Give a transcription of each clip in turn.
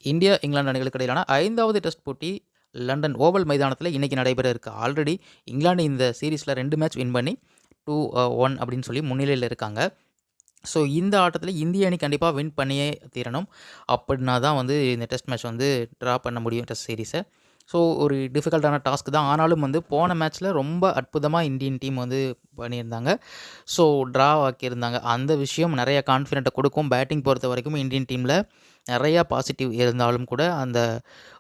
India, England அணிகளுக்கு இடையிலான 5வது டெஸ்ட் போட்டி லண்டன் ஓவல் மைதானத்தில் இன்றைக்கி நடைபெற இருக்குது. ஆல்ரெடி இங்கிலாந்து இந்த சீரீஸில் 2 மேட்ச் வின் பண்ணி 2-1 அப்படின்னு சொல்லி முன்னிலையில் இருக்காங்க. ஸோ இந்த ஆட்டத்தில் இந்திய அணி கண்டிப்பாக வின் பண்ணியே தீரணும். அப்படின்னா தான் வந்து இந்த டெஸ்ட் மேட்ச் வந்து ட்ரா பண்ண முடியும் டெஸ்ட் சீரீஸை. ஸோ ஒரு டிஃபிகல்ட்டான டாஸ்க் தான். ஆனாலும் வந்து போன மேட்ச்சில் ரொம்ப அற்புதமாக இந்தியன் டீம் வந்து பண்ணியிருந்தாங்க. ஸோ ட்ரா ஆக்கியிருந்தாங்க. அந்த விஷயம் நிறைய கான்ஃபிடென்ட்டை கொடுக்கும். பேட்டிங் பொறுத்த வரைக்கும் இந்தியன் டீமில் நிறையா பாசிட்டிவ் இருந்தாலும் கூட அந்த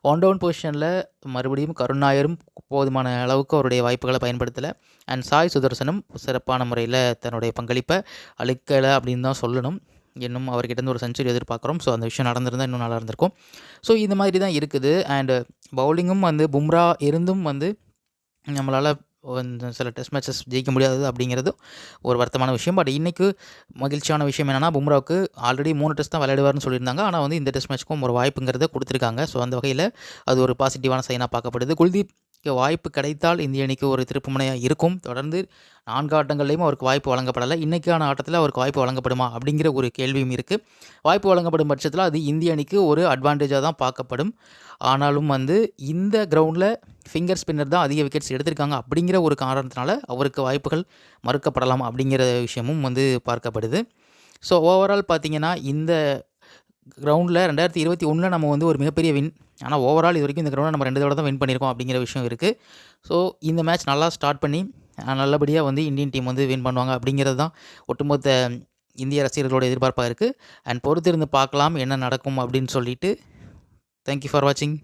ஒன் டவுன் பொசிஷனில் மறுபடியும் கருண் நாயரும் போதுமான அளவுக்கு அவருடைய வாய்ப்புகளை பயன்படுத்தலை. அண்ட் சாய் சுதர்சனும் சிறப்பான முறையில் தன்னுடைய பங்களிப்பை அளிக்கலை அப்படின்னு தான் சொல்லணும். இன்னும் அவர்கிட்டருந்து ஒரு செஞ்சுரி எதிர்பார்க்குறோம். ஸோ அந்த விஷயம் நடந்திருந்தால் இன்னும் நல்லா இருந்திருக்கும். ஸோ இந்த மாதிரி தான் இருக்குது. அண்டு பவுலிங்கும் வந்து பும்ரா இருந்தும் வந்து நம்மளால் சில டெஸ்ட் மேட்சஸ் ஜெயிக்க முடியாது அப்படிங்கிறது ஒரு வருத்தமான விஷயம். பட் இன்றைக்கு மகிழ்ச்சியான விஷயம் என்னென்னா, பும்ராவுக்கு ஆல்ரெடி 3 டெஸ்ட் தான் விளையாடுவார்னு சொல்லியிருந்தாங்க. ஆனால் வந்து இந்த டெஸ்ட் மேட்ச்க்கும் ஒரு வாய்ப்புங்கிறத கொடுத்துருக்காங்க. ஸோ அந்த வகையில் அது ஒரு பாசிட்டிவான சைனாக பார்க்கப்படுது. குல்தீப்க்கு வாய்ப்பு கிடைத்தால் இந்திய அணிக்கு ஒரு திருப்புமுனையாக இருக்கும். தொடர்ந்து 4 ஆட்டங்கள்லேயும் அவருக்கு வாய்ப்பு வழங்கப்படலை. இன்றைக்கான ஆட்டத்தில் அவருக்கு வாய்ப்பு வழங்கப்படுமா அப்படிங்கிற ஒரு கேள்வியும் இருக்குது. வாய்ப்பு வழங்கப்படும் பட்சத்தில் அது இந்திய அணிக்கு ஒரு அட்வான்டேஜாக தான் பார்க்கப்படும். ஆனாலும் வந்து இந்த கிரவுண்டில் ஃபிங்கர் ஸ்பின்னர் தான் அதிக விக்கெட்ஸ் எடுத்திருக்காங்க அப்படிங்கிற ஒரு காரணத்தினால அவருக்கு வாய்ப்புகள் மறுக்கப்படலாம் அப்படிங்கிற விஷயமும் வந்து பார்க்கப்படுது. ஸோ ஓவரால் பார்த்திங்கன்னா இந்த கிரவுண்டில் 2021 நம்ம வந்து ஒரு மிகப்பெரிய வின். ஆனால் ஓவரால் இது வரைக்கும் இந்த கிரவுண்டில் நம்ம 2 தடவை தான் வின் பண்ணியிருக்கோம் அப்படிங்கிற விஷயம் இருக்குது. ஸோ இந்த மேட்ச் நல்லா ஸ்டார்ட் பண்ணி நல்லபடியாக வந்து இந்தியன் டீம் வந்து வின் பண்ணுவாங்க அப்படிங்கிறது தான் ஒட்டுமொத்த இந்திய ரசிகர்களோட எதிர்பார்ப்பாக இருக்குது. அண்ட் பொறுத்திருந்து பார்க்கலாம் என்ன நடக்கும் அப்படின்னு சொல்லிட்டு. தேங்க்யூ ஃபார் வாட்சிங்.